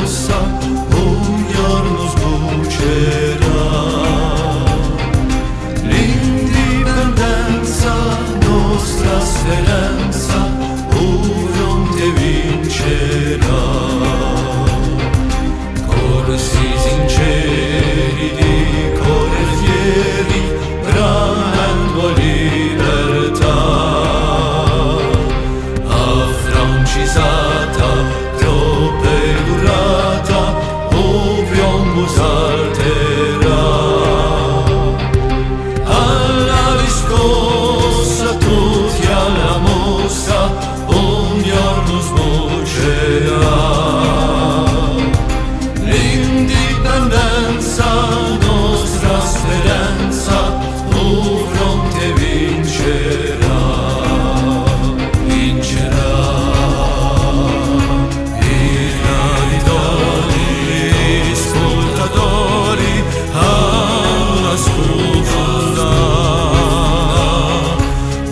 mossa un giorno sbucerà. L'indipendenza, nostra speranza, un fronte vincerà. Corsi sinceri di cuore fieri, bramando a libertà. Affrancisata, troppo durata, o piombo salterà. Alla riscossa, tutti alla mossa, un giorno sboccerà. L'indipendenza, nostra speranza, un fronte vincerà. Vincerà. I raditori, gli ascoltatori, alla scuola.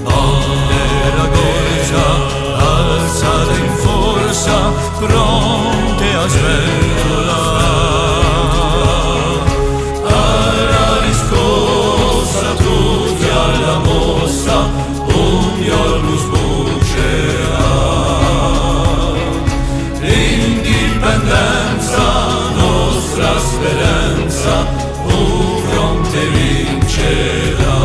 Bandera gorgia, alzata in forza, pronte a sventolare. Alla riscossa, tutti alla mossa, un giorno sbucerà. L'indipendenza, nostra speranza, un fronte vincerà.